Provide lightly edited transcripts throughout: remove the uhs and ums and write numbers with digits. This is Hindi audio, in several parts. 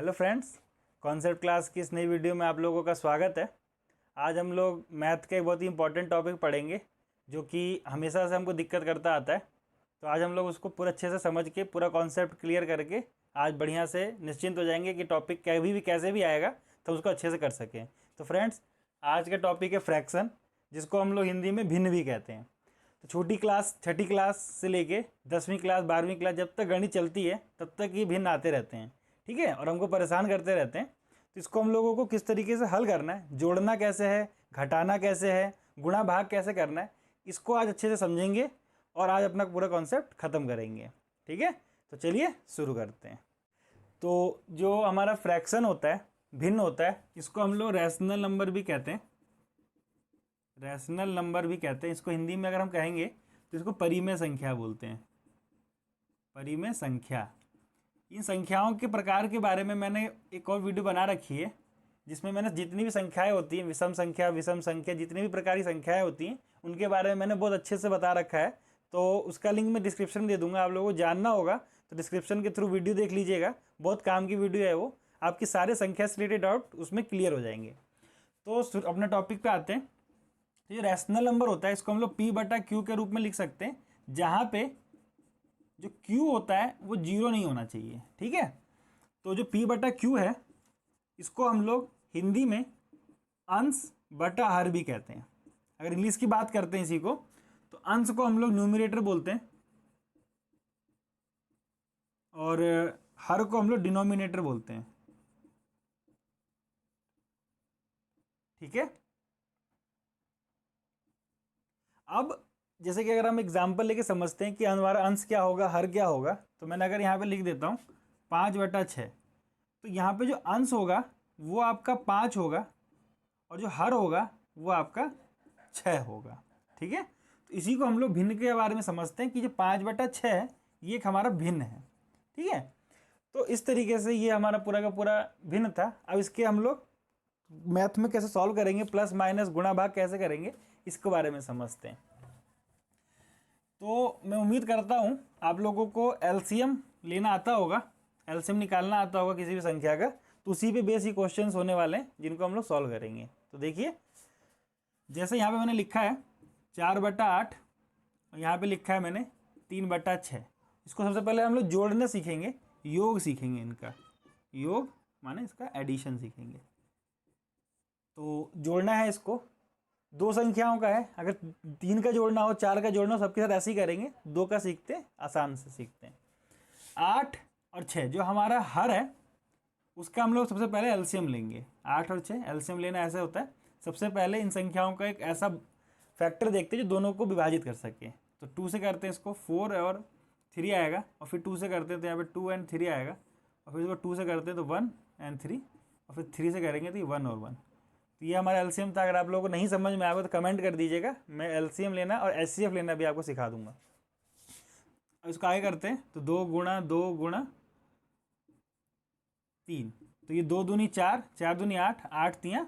हेलो फ्रेंड्स, कॉन्सेप्ट क्लास की इस नई वीडियो में आप लोगों का स्वागत है। आज हम लोग मैथ का एक बहुत ही इंपॉर्टेंट टॉपिक पढ़ेंगे जो कि हमेशा से हमको दिक्कत करता आता है। तो आज हम लोग उसको पूरा अच्छे से समझ के पूरा कॉन्सेप्ट क्लियर करके आज बढ़िया से निश्चिंत हो जाएंगे कि टॉपिक कभी भी कैसे भी आएगा तो उसको अच्छे से कर सकें। तो फ्रेंड्स, आज का टॉपिक है फ्रैक्शन, जिसको हम लोग हिंदी में भिन्न भी कहते हैं। तो छोटी क्लास, छठी क्लास से लेके 10वीं क्लास, 12वीं क्लास, जब तक गणित चलती है तब तक ये भिन्न आते रहते हैं, ठीक है, और हमको परेशान करते रहते हैं। तो इसको हम लोगों को किस तरीके से हल करना है, जोड़ना कैसे है, घटाना कैसे है, गुणा भाग कैसे करना है, इसको आज अच्छे से समझेंगे और आज अपना पूरा कॉन्सेप्ट ख़त्म करेंगे। ठीक है, तो चलिए शुरू करते हैं। तो जो हमारा फ्रैक्शन होता है, भिन्न होता है, इसको हम लोग रैशनल नंबर भी कहते हैं। रैशनल नंबर भी कहते हैं इसको। हिंदी में अगर हम कहेंगे तो इसको परिमेय संख्या बोलते हैं। परिमेय संख्या। इन संख्याओं के प्रकार के बारे में मैंने एक और वीडियो बना रखी है, जिसमें मैंने जितनी भी संख्याएं होती हैं, विषम संख्या, जितनी भी प्रकार की संख्याएं होती हैं, उनके बारे में मैंने बहुत अच्छे से बता रखा है। तो उसका लिंक मैं डिस्क्रिप्शन में दे दूंगा। आप लोगों को जानना होगा तो डिस्क्रिप्शन के थ्रू वीडियो देख लीजिएगा। बहुत काम की वीडियो है वो, आपकी सारे संख्या से रिलेटेड डाउट उसमें क्लियर हो जाएंगे। तो अपने टॉपिक पे आते हैं। तो ये रैशनल नंबर होता है, इसको हम लोग P/Q के रूप में लिख सकते हैं, जहाँ पे जो Q होता है वो 0 नहीं होना चाहिए। ठीक है, तो जो P/Q है इसको हम लोग हिंदी में अंश बटा हर भी कहते हैं। अगर इंग्लिश की बात करते हैं इसी को, तो अंश को हम लोग न्यूमरेटर बोलते हैं और हर को हम लोग डिनोमिनेटर बोलते हैं। ठीक है, अब जैसे कि अगर हम एग्जाम्पल लेके समझते हैं कि हमारा अंश क्या होगा, हर क्या होगा, तो मैंने अगर यहाँ पे लिख देता हूँ 5/6, तो यहाँ पे जो अंश होगा वो आपका 5 होगा और जो हर होगा वो आपका 6 होगा। ठीक है, तो इसी को हम लोग भिन्न के बारे में समझते हैं कि जो 5/6 है ये एक हमारा भिन्न है। ठीक है, तो इस तरीके से ये हमारा पूरा का पूरा भिन्न था। अब इसके हम लोग मैथ में कैसे सॉल्व करेंगे, प्लस माइनस गुणा भाग कैसे करेंगे, इसके बारे में समझते हैं। तो मैं उम्मीद करता हूँ आप लोगों को एलसीएम लेना आता होगा, एलसीएम निकालना आता होगा किसी भी संख्या का। तो उसी पे बेस ही क्वेश्चंस होने वाले हैं जिनको हम लोग सॉल्व करेंगे। तो देखिए, जैसे यहाँ पे मैंने लिखा है 4/8 और यहाँ पे लिखा है मैंने 3/6। इसको सबसे पहले हम लोग जोड़ने सीखेंगे, योग सीखेंगे इनका। योग माने इसका एडिशन सीखेंगे। तो जोड़ना है इसको, दो संख्याओं का है। अगर 3 का जोड़ना हो, 4 का जोड़ना हो, सबके साथ ऐसे ही करेंगे। 2 का सीखते हैं, आसान से सीखते हैं। 8 और 6 जो हमारा हर है उसका हम लोग सबसे पहले एलसीएम लेंगे। 8 और 6 एलसीएम लेना ऐसे होता है, सबसे पहले इन संख्याओं का एक ऐसा फैक्टर देखते हैं जो दोनों को विभाजित कर सके। तो 2 से करते हैं इसको, 4 और 3 आएगा, और फिर 2 से करते हैं तो यहाँ पे 2 और 3 आएगा, और फिर इसको 2 से करते हैं तो 1 और 3, और फिर 3 से करेंगे तो ये 1 और 1। तो ये हमारा एलसीएम था। अगर आप लोगों को नहीं समझ में आएगा तो कमेंट कर दीजिएगा, मैं एलसीएम लेना और एचसीएफ लेना भी आपको सिखा दूंगा। अब इसको आगे करते हैं तो 2 गुणा 2 गुणा 3, तो ये 2 दूनी 4, 4 दूनी 8, 8 तियाँ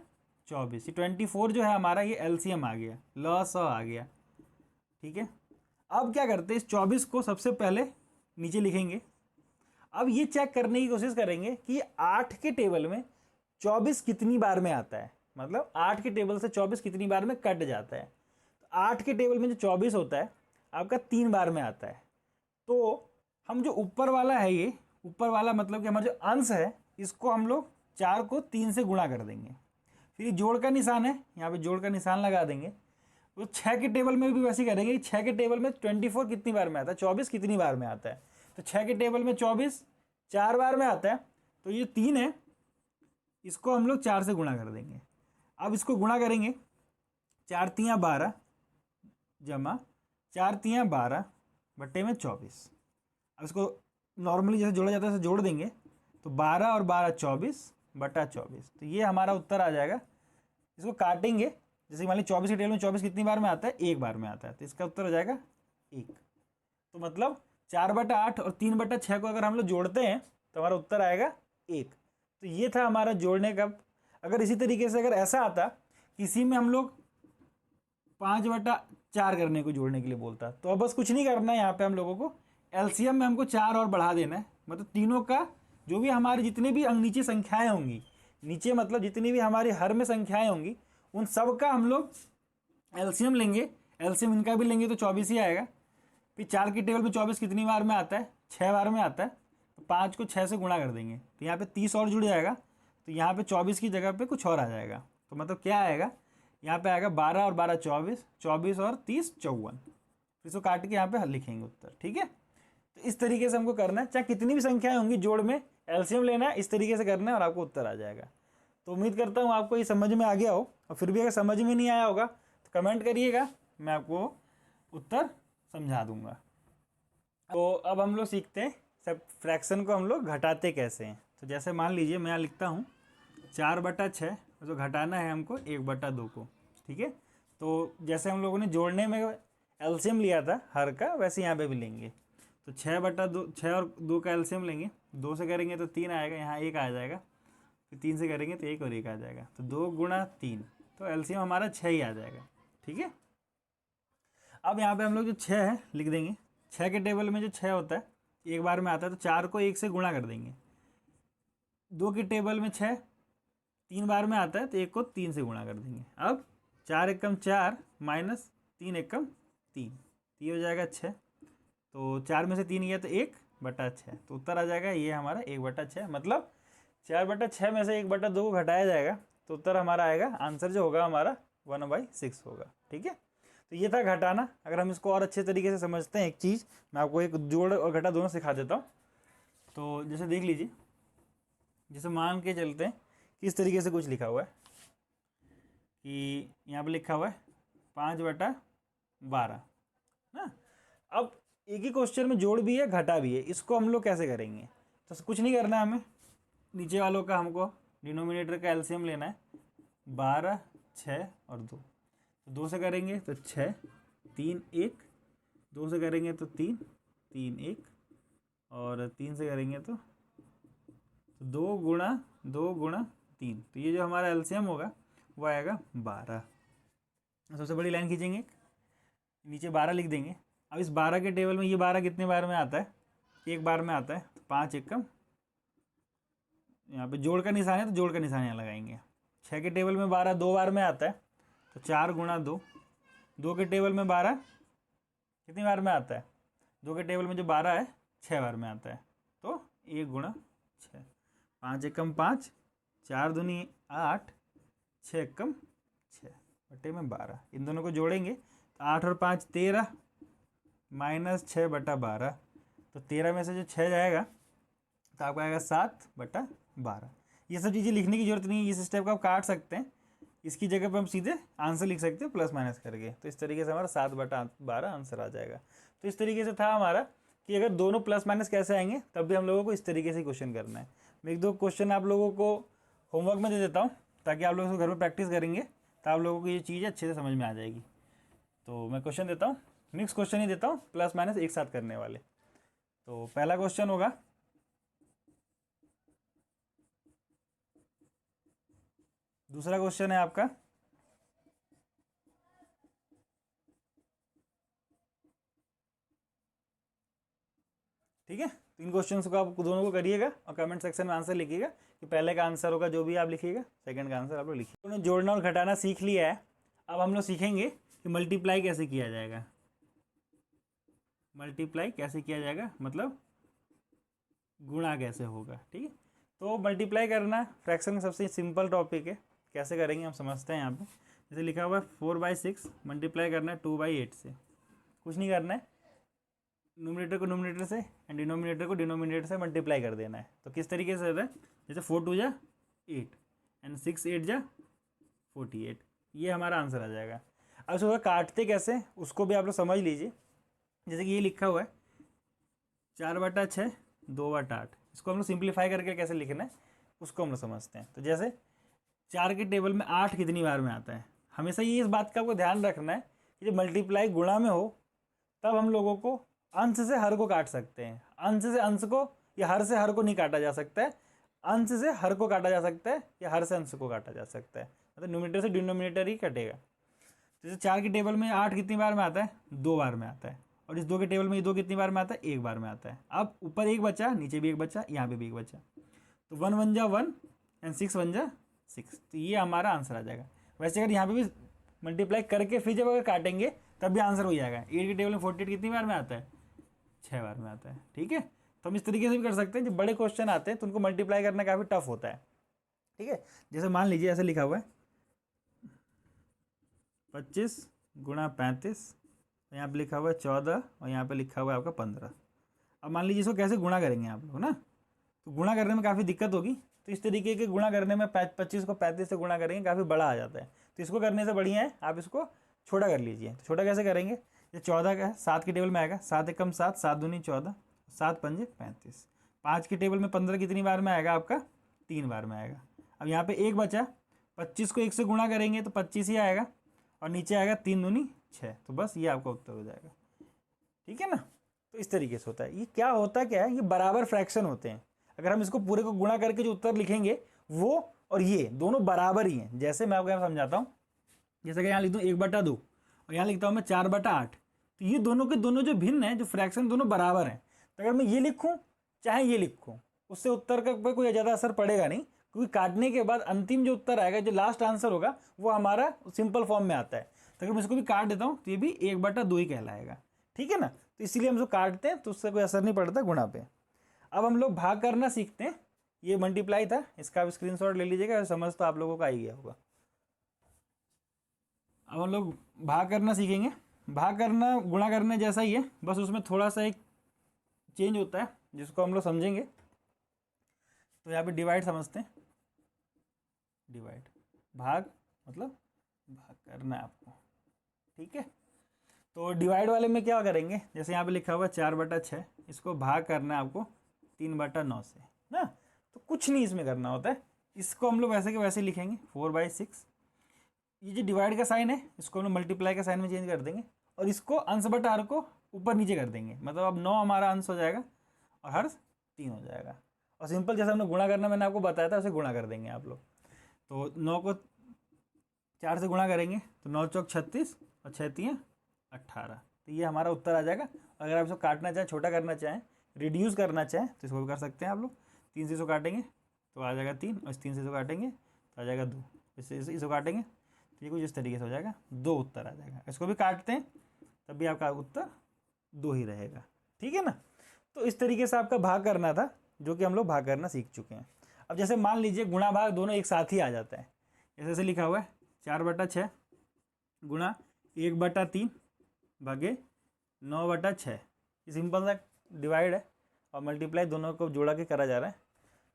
24। ये 24 जो है हमारा ये एलसीएम आ गया, लॉस आ गया। ठीक है, अब क्या करते हैं, इस 24 को सबसे पहले नीचे लिखेंगे। अब ये चेक करने की कोशिश करेंगे कि 8 के टेबल में 24 कितनी बार में आता है, मतलब 8 के टेबल से 24 कितनी बार में कट जाता है। तो 8 के टेबल में जो 24 होता है आपका 3 बार में आता है। तो हम जो ऊपर वाला है, ये ऊपर वाला मतलब कि हमारा जो अंश है, इसको हम लोग 4 को 3 से गुणा कर देंगे। फिर ये जोड़ का निशान है, यहाँ पे जोड़ का निशान लगा देंगे। तो 6 के टेबल में भी वैसे ही करेंगे। 6 के टेबल में 24 कितनी बार में आता है, 24 कितनी बार में आता है। तो 6 के टेबल में 24 4 बार में आता है, तो ये 3 है, इसको हम लोग 4 से गुणा कर देंगे। अब इसको गुणा करेंगे, 4 तियाँ 12 जमा 4 तियाँ 12 बट्टे में 24। अब इसको नॉर्मली जैसे जोड़ा जाता है ऐसे जोड़ देंगे, तो 12 और 12 24/24। तो ये हमारा उत्तर आ जाएगा। इसको काटेंगे, जैसे मान लीजिए 24 के टेबल में 24 कितनी बार में आता है, 1 बार में आता है, तो इसका उत्तर हो जाएगा 1। तो मतलब 4/8 और 3/6 को अगर हम लोग जोड़ते हैं तो हमारा उत्तर आएगा 1। तो ये था हमारा जोड़ने का। अगर इसी तरीके से अगर ऐसा आता, किसी में हम लोग 5/4 करने को जोड़ने के लिए बोलता, तो अब बस कुछ नहीं करना है। यहाँ पे हम लोगों को एलसीएम में हमको 4 और बढ़ा देना है, मतलब तीनों का जो भी हमारे जितने भी नीचे संख्याएं होंगी, नीचे मतलब जितनी भी हमारी हर में संख्याएं होंगी, उन सब का हम लोग एलसीएम लेंगे। एलसीएम इनका भी लेंगे तो 24 ही आएगा। फिर 4 की टेबल में 24 कितनी बार में आता है? 6 बार में आता है। तो 5 को 6 से गुणा कर देंगे तो यहाँ पे 30 और जुड़ जाएगा। तो यहाँ पे 24 की जगह पे कुछ और आ जाएगा। तो मतलब क्या आएगा? यहाँ पे आएगा 12 और 12 24, 24 और 30 54। इसको काट के यहाँ पे लिखेंगे उत्तर। ठीक है, तो इस तरीके से हमको करना है, चाहे कितनी भी संख्याएं होंगी जोड़ में एलसीएम लेना है, इस तरीके से करना है और आपको उत्तर आ जाएगा। तो उम्मीद करता हूँ आपको ये समझ में आ गया हो, और फिर भी अगर समझ में नहीं आया होगा तो कमेंट करिएगा, मैं आपको उत्तर समझा दूंगा। तो अब हम लोग सीखते हैं सब फ्रैक्शन को हम लोग घटाते कैसे हैं। तो जैसे मान लीजिए मैं यहाँ लिखता हूँ 4/6, तो घटाना है हमको 1/2 को। ठीक है, तो जैसे हम लोगों ने जोड़ने में एलसीएम लिया था हर का, वैसे यहाँ पे भी लेंगे। तो 6/2, 6 और 2 का एलसीएम लेंगे। 2 से करेंगे तो 3 आएगा, यहाँ 1 आ जाएगा। फिर 3 से करेंगे तो 1 और 1 आ जाएगा। तो 2 गुणा 3, तो एलसीएम हमारा 6 ही आ जाएगा। ठीक है, अब यहाँ पे हम लोग जो 6 है लिख देंगे। 6 के टेबल में जो 6 होता है एक बार में आता है, तो 4 को 1 से गुणा कर देंगे। 2 की टेबल में 6 3 बार में आता है, तो 1 को 3 से गुणा कर देंगे। अब 4 एकम 4 माइनस 3 एकम 3, तो ये हो जाएगा 6। तो 4 में से 3 गया तो 1/6, तो उत्तर आ जाएगा ये हमारा 1/6। मतलब 4/6 में से 1/2 को घटाया जाएगा, तो उत्तर हमारा आएगा, आंसर जो होगा हमारा 1/6 होगा। ठीक है, तो ये था घटाना। अगर हम इसको और अच्छे तरीके से समझते हैं, एक चीज़ मैं आपको एक जोड़ और घटा दोनों सिखा देता हूँ। तो जैसे देख लीजिए, जैसे मान के चलते हैं किस तरीके से कुछ लिखा हुआ है कि यहाँ पे लिखा हुआ है 5/12 ना। अब एक ही क्वेश्चन में जोड़ भी है घटा भी है, इसको हम लोग कैसे करेंगे? तो कुछ नहीं करना है हमें, नीचे वालों का हमको डिनोमिनेटर का एलसीएम लेना है। 12, 6 और 2, तो 2 से करेंगे तो 6, 3 1, 2 से करेंगे तो 3, 3 1, और 3 से करेंगे तो 2 गुणा 3। तो ये जो हमारा एलसीएम होगा वो आएगा 12। सबसे बड़ी लाइन खींचेंगे, नीचे 12 लिख देंगे। अब इस 12 के टेबल में ये 12 कितने बार में आता है? 1 बार में आता है। तो 5 एकम, यहाँ पे जोड़ का निशान है तो जोड़ का निशान यहाँ लगाएंगे। 6 के टेबल में 12 2 बार में आता है, तो 4 गुणा 2। 2 के टेबल में 12 कितनी बार में आता है? 2 के टेबल में जो 12 है 6 बार में आता है, तो 1 गुणा 6। 5 एकम 5, 4 दूनी 8, 6 एकम 6 बटे में 12। इन दोनों को जोड़ेंगे तो 8 और 5 13 माइनस 6/12, तो 13 में से जो 6 जाएगा तो आपका आएगा 7/12। ये सब चीज़ें लिखने की जरूरत नहीं है, इस स्टेप को आप काट सकते हैं। इसकी जगह पर हम सीधे आंसर लिख सकते हैं प्लस माइनस करके। तो इस तरीके से हमारा 7/12 आंसर आ जाएगा। तो इस तरीके से था हमारा कि अगर दोनों प्लस माइनस कैसे आएंगे, तब भी हम लोगों को इस तरीके से क्वेश्चन करना है। मैं 1-2 क्वेश्चन आप लोगों को होमवर्क में दे देता हूँ, ताकि आप लोग इसको घर में प्रैक्टिस करेंगे तो आप लोगों को ये चीज़ अच्छे से समझ में आ जाएगी। तो मैं क्वेश्चन देता हूँ, मिक्स क्वेश्चन ही देता हूँ, प्लस माइनस एक साथ करने वाले। तो पहला क्वेश्चन होगा, दूसरा क्वेश्चन है आपका ठीक है। तो इन क्वेश्चंस को आप दोनों को करिएगा और कमेंट सेक्शन में आंसर लिखिएगा कि पहले का आंसर होगा जो भी आप लिखिएगा, सेकंड का आंसर आप लोग लिखिए। उन्होंने जोड़ना और घटाना सीख लिया है, अब हम लोग सीखेंगे कि मल्टीप्लाई कैसे किया जाएगा। मल्टीप्लाई कैसे किया जाएगा मतलब गुणा कैसे होगा। ठीक है, तो मल्टीप्लाई करना फ्रैक्शन में सबसे सिंपल टॉपिक है, कैसे करेंगे हम समझते हैं। यहाँ पे जैसे लिखा हुआ है 4/6 मल्टीप्लाई करना है 2/8 से। कुछ नहीं करना है, नोमिनेटर को नोमिनेटर से एंड डिनोमिनेटर को डिनोमिनेटर से मल्टीप्लाई कर देना है। तो किस तरीके से होता है, जैसे 4 2 जा 8 एंड 6 8 जा 48, ये हमारा आंसर आ जाएगा। अब उसको काटते कैसे उसको भी आप लोग समझ लीजिए। जैसे कि ये लिखा हुआ है 4/6 2/8, इसको हम लोग सिंप्लीफाई करके कैसे लिखना है उसको हम लोग समझते हैं। तो जैसे 4 के टेबल में 8 कितनी बार में आता है, हमेशा ये इस बात का आपको ध्यान रखना है कि जब मल्टीप्लाई गुणा में हो तब हम लोगों को अंश से हर को काट सकते हैं। अंश से अंश को या हर से हर को नहीं काटा जा सकता है, अंश से हर को काटा जा सकता है या हर से अंश को काटा जा सकता है, मतलब न्यूमिनेटर से डिनोमिनेटर ही कटेगा। जैसे 4 के टेबल में 8 कितनी बार में आता है, 2 बार में आता है, और इस 2 के टेबल में ये 2 कितनी बार में आता है, 1 बार में आता है। अब ऊपर 1 बचा, नीचे भी 1 बचा, यहाँ पे भी 1 बचा। तो 1 1 जा 1 एंड 6 1 जा 6, तो ये हमारा आंसर आ जाएगा। वैसे अगर यहाँ पे भी मल्टीप्लाई करके फिर जब अगर काटेंगे तब भी आंसर हो जाएगा। 8 की टेबल में 48 कितनी बार में आता है? 6 बार में आता है। ठीक है, तो हम इस तरीके से भी कर सकते हैं। जब बड़े क्वेश्चन आते हैं तो उनको मल्टीप्लाई करना काफ़ी टफ होता है। ठीक है, जैसे मान लीजिए ऐसे लिखा हुआ है 25 गुणा 35, यहाँ पे लिखा हुआ है 14 और यहाँ पे लिखा हुआ है आपका 15। अब मान लीजिए इसको कैसे गुणा करेंगे आप लोग ना, तो गुणा करने में काफ़ी दिक्कत होगी। तो इस तरीके के गुणा करने में 25 को 35 से गुणा करेंगे, काफ़ी बड़ा आ जाता है। तो इसको करने से बढ़िया है आप इसको छोटा कर लीजिए। तो छोटा कैसे करेंगे? ये 14 का है, 7 की टेबल में आएगा 7 एकम 7, 7 दूनी 14, 7 पंजे 35। 5 की टेबल में 15 कितनी बार में आएगा आपका? 3 बार में आएगा। अब यहाँ पे 1 बचा, 25 को 1 से गुणा करेंगे तो 25 ही आएगा और नीचे आएगा 3 दूनी 6। तो बस ये आपका उत्तर हो जाएगा। ठीक है ना, तो इस तरीके से होता है। ये क्या होता क्या है, ये बराबर फ्रैक्शन होते हैं। अगर हम इसको पूरे को गुणा करके जो उत्तर लिखेंगे वो और ये दोनों बराबर ही हैं। जैसे मैं आपको यहाँ समझाता हूँ, जैसे कि यहाँ लिख दूँ 1/2 और यहाँ लिखता हूँ मैं 4/8। तो ये दोनों के दोनों जो भिन्न हैं, जो फ्रैक्शन दोनों बराबर हैं। तो अगर मैं ये लिखूँ चाहे ये लिखूँ, उससे उत्तर का पर कोई ज़्यादा असर पड़ेगा नहीं, क्योंकि काटने के बाद अंतिम जो उत्तर आएगा, जो लास्ट आंसर होगा, वो हमारा सिंपल फॉर्म में आता है। तो अगर मैं इसको भी काट देता हूँ तो ये भी 1/2 ही कहलाएगा। ठीक है ना, तो इसीलिए हम इसको काटते हैं तो उससे कोई असर नहीं पड़ता गुणा पे। अब हम लोग भाग करना सीखते हैं। ये मल्टीप्लाई था, इसका आप स्क्रीनशॉट ले लीजिएगा, समझ तो आप लोगों का आ ही गया होगा। अब हम लोग भाग करना सीखेंगे। भाग करना गुणा करने जैसा ही है, बस उसमें थोड़ा सा एक चेंज होता है जिसको हम लोग समझेंगे। तो यहाँ पे डिवाइड समझते हैं। डिवाइड, भाग मतलब भाग करना है आपको। ठीक है, तो डिवाइड वाले में क्या करेंगे, जैसे यहाँ पे लिखा हुआ 4/6, इसको भाग करना है आपको 3/9 से ना। तो कुछ नहीं इसमें करना होता है, इसको हम लोग वैसे के वैसे लिखेंगे 4/6। ये जो डिवाइड का साइन है इसको हम लोग मल्टीप्लाई का साइन में चेंज कर देंगे और इसको अंश बटा हर को ऊपर नीचे कर देंगे। मतलब अब 9 हमारा अंश हो जाएगा और हर्ष 3 हो जाएगा। और सिंपल जैसे हमने गुणा करना मैंने आपको बताया था, उसे गुणा कर देंगे आप लोग। तो 9 को 4 से गुणा करेंगे तो 9 चौक 36 और 6 3 18। तो ये हमारा उत्तर आ जाएगा। अगर आप इसको काटना चाहें, छोटा करना चाहें, रिड्यूस करना चाहें तो इसको भी कर सकते हैं आप लोग। 3 से इसको काटेंगे तो आ जाएगा 3 और इस 3 से इसको काटेंगे तो आ जाएगा 2, इससे इसको काटेंगे तो ये कुछ इस तरीके से हो जाएगा, 2 उत्तर आ जाएगा। इसको भी काटते हैं तब भी आपका उत्तर 2 ही रहेगा। ठीक है ना, तो इस तरीके से आपका भाग करना था, जो कि हम लोग भाग करना सीख चुके हैं। अब जैसे मान लीजिए गुणा भाग दोनों एक साथ ही आ जाता है। जैसे लिखा हुआ है 4/6 गुणा 1/3 भागे 9/6। ये सिंपल सा डिवाइड है और मल्टीप्लाई दोनों को जोड़ा के करा जा रहा है।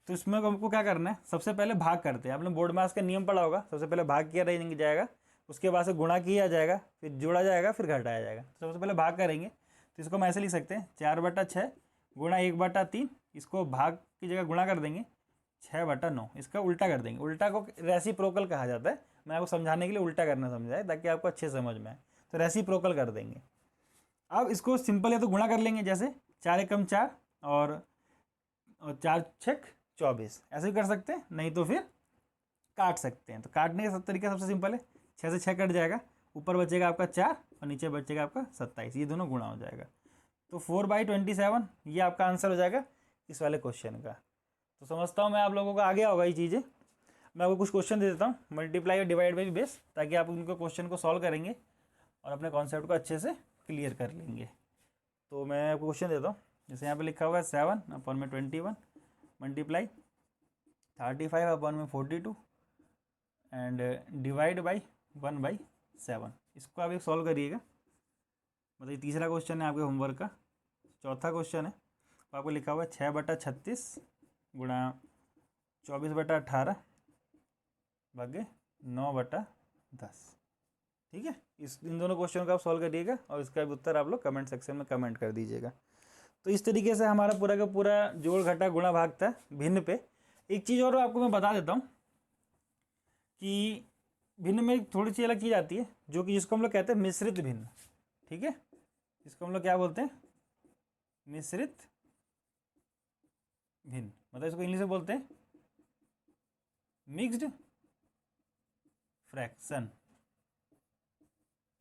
तो इसमें हमको क्या करना है, सबसे पहले भाग करते हैं। आपने बोर्ड मास का नियम पढ़ा होगा, सबसे पहले भाग किया जाएगा, उसके बाद से गुणा किया जाएगा, फिर जोड़ा जाएगा, फिर घटाया जाएगा। तो सबसे पहले भाग करेंगे तो इसको हम ऐसे लिख सकते हैं 4/6 गुणा 1/3, इसको भाग की जगह गुणा कर देंगे 6/9, इसका उल्टा कर देंगे। उल्टा को रेसिप्रोकल कहा जाता है। मैं आपको समझाने के लिए उल्टा करना समझाए ताकि आपको अच्छे समझ में आए। तो रेसिप्रोकल कर देंगे। अब इसको सिंपल है तो गुणा कर लेंगे, जैसे 4 एकम 4 और 4 छक 24, ऐसे भी कर सकते हैं, नहीं तो फिर काट सकते हैं। तो काटने का सब तरीका सबसे सिंपल है, 6 से 6 कट जाएगा, ऊपर बचेगा आपका 4 और नीचे बचेगा आपका 27, ये दोनों गुणा हो जाएगा। तो 4/27 ये आपका आंसर हो जाएगा इस वाले क्वेश्चन का। तो समझता हूँ मैं आप लोगों को आ गया होगा ये चीज़ें। मैं आपको कुछ क्वेश्चन दे देता हूँ मल्टीप्लाई और डिवाइड में भी बेस, ताकि आप उनको क्वेश्चन को सॉल्व करेंगे और अपने कॉन्सेप्ट को अच्छे से क्लियर कर लेंगे। तो मैं आपको क्वेश्चन देता हूँ, जैसे यहाँ पे लिखा हुआ है 7/21 मल्टीप्लाई 35/42 एंड डिवाइड बाई 1/7। इसको आप एक सॉल्व करिएगा। मतलब ये तीसरा क्वेश्चन है आपके होमवर्क का। चौथा क्वेश्चन है, तो आपको लिखा हुआ है 6/36 गुणा 24/18 भागे 9/10। ठीक है, इन दोनों क्वेश्चन को आप सॉल्व करिएगा और इसका भी उत्तर आप लोग कमेंट सेक्शन में कमेंट कर दीजिएगा। तो इस तरीके से हमारा पूरा का पूरा जोड़ घटा गुणा भाग था भिन्न पे। एक चीज़ और आपको मैं बता देता हूँ कि भिन्न में थोड़ी सी अलग चीज़ आती है, जो कि जिसको हम लोग कहते हैं मिश्रित भिन्न। ठीक है, इसको हम लोग क्या बोलते हैं, मिश्रित भिन्न। मतलब इसको इंग्लिश में बोलते हैं मिक्स्ड फ्रैक्शन।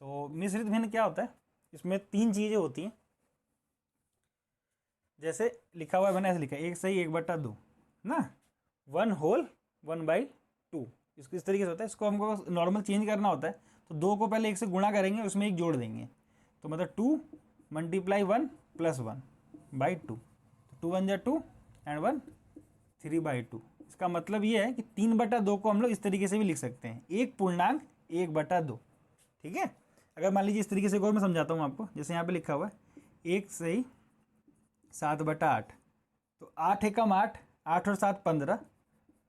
तो मिश्रित भिन्न क्या होता है, इसमें 3 चीज़ें होती हैं। जैसे लिखा हुआ है, मैंने ऐसे लिखा 1 सही 1/2 ना, 1 होल 1/2। इसको इस तरीके से होता है। इसको हमको नॉर्मल चेंज करना होता है तो 2 को पहले 1 से गुणा करेंगे, उसमें 1 जोड़ देंगे, तो मतलब 2 × 1 + 1/2। 2 1 जा 2 एंड 1 3/2। इसका मतलब ये है कि 3/2 को हम लोग इस तरीके से भी लिख सकते हैं, 1/1/2। ठीक है। अगर मान लीजिए इस तरीके से और मैं समझाता हूँ आपको, जैसे यहाँ पे लिखा हुआ है 1 सही 7/8, तो 8 एकम 8, 8 और 7 15,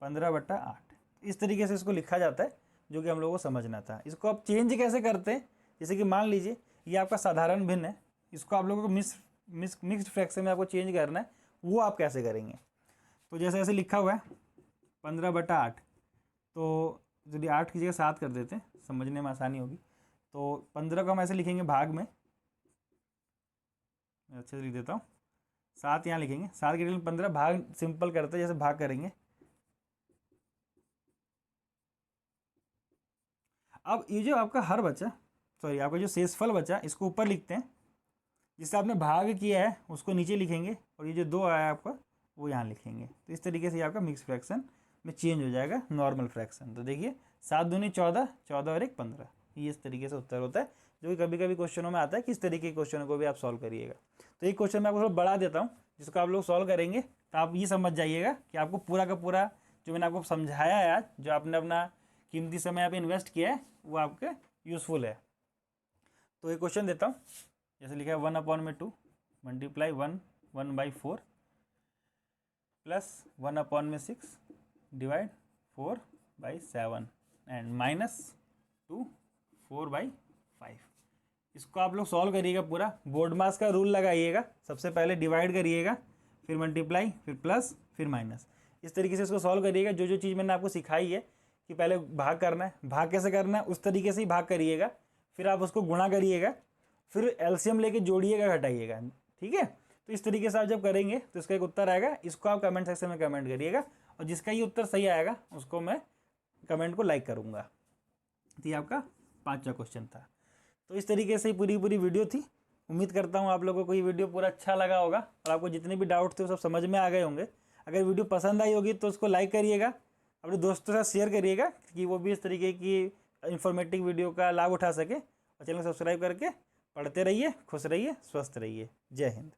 15/8। इस तरीके से इसको लिखा जाता है, जो कि हम लोगों को समझना था। इसको आप चेंज कैसे करते हैं, जैसे कि मान लीजिए ये आपका साधारण भिन्न है, इसको आप लोगों को मिक्स्ड फ्रैक्शन में आपको चेंज करना है, वो आप कैसे करेंगे। तो जैसे ऐसे लिखा हुआ है 15/8, तो यदि 8 की जगह 7 कर देते हैं, समझने में आसानी होगी। तो 15 को हम ऐसे लिखेंगे भाग में, अच्छे से लिख देता हूँ, 7 यहाँ लिखेंगे, 7 के जगह 15, भाग सिंपल करते हैं, जैसे भाग करेंगे। अब ये जो आपका हर बचा, सॉरी आपका जो शेषफल बचा, इसको ऊपर लिखते हैं, जिससे आपने भाग किया है उसको नीचे लिखेंगे, और ये जो 2 आया आपका वो यहाँ लिखेंगे। तो इस तरीके से आपका मिक्स फ्रैक्शन में चेंज हो जाएगा नॉर्मल फ्रैक्शन। तो देखिए 7 दूनी 14, 14 और 1 15, ये इस तरीके से उत्तर होता है, जो कि कभी कभी क्वेश्चनों में आता है। किस तरीके के क्वेश्चनों को भी आप सॉल्व करिएगा। तो एक क्वेश्चन मैं आपको थोड़ा बढ़ा देता हूँ, जिसको आप लोग सॉल्व करेंगे तो आप ये समझ जाइएगा कि आपको पूरा का पूरा जो मैंने आपको समझाया है आज, जो आपने अपना कीमती समय आप इन्वेस्ट किया है, वो आपके यूज़फुल है। तो एक क्वेश्चन देता हूँ, जैसे लिखा है 1/2 मल्टीप्लाई 1/4 प्लस 1/6 डिवाइड 4/7 एंड -2 4/5। इसको आप लोग सॉल्व करिएगा पूरा, बोर्ड मास का रूल लगाइएगा, सबसे पहले डिवाइड करिएगा, फिर मल्टीप्लाई, फिर प्लस, फिर माइनस। इस तरीके से इसको सॉल्व करिएगा। जो जो चीज़ मैंने आपको सिखाई है कि पहले भाग करना है, भाग कैसे करना है, उस तरीके से ही भाग करिएगा, फिर आप उसको गुणा करिएगा, फिर एलसीएम लेके जोड़िएगा, घटाइएगा। ठीक है। तो इस तरीके से आप जब करेंगे तो इसका एक उत्तर आएगा, इसको आप कमेंट सेक्शन में कमेंट करिएगा, और जिसका ये उत्तर सही आएगा उसको मैं कमेंट को लाइक करूँगा। तो ये आपका 5वां क्वेश्चन था। तो इस तरीके से पूरी वीडियो थी। उम्मीद करता हूँ आप लोगों को ये वीडियो पूरा अच्छा लगा होगा, और आपको जितने भी डाउट थे वो सब समझ में आ गए होंगे। अगर वीडियो पसंद आई होगी तो उसको लाइक करिएगा, अपने दोस्तों के साथ शेयर करिएगा, कि वो भी इस तरीके की इंफॉर्मेटिव वीडियो का लाभ उठा सके। और चैनल को सब्सक्राइब करके पढ़ते रहिए, खुश रहिए, स्वस्थ रहिए। जय हिंद।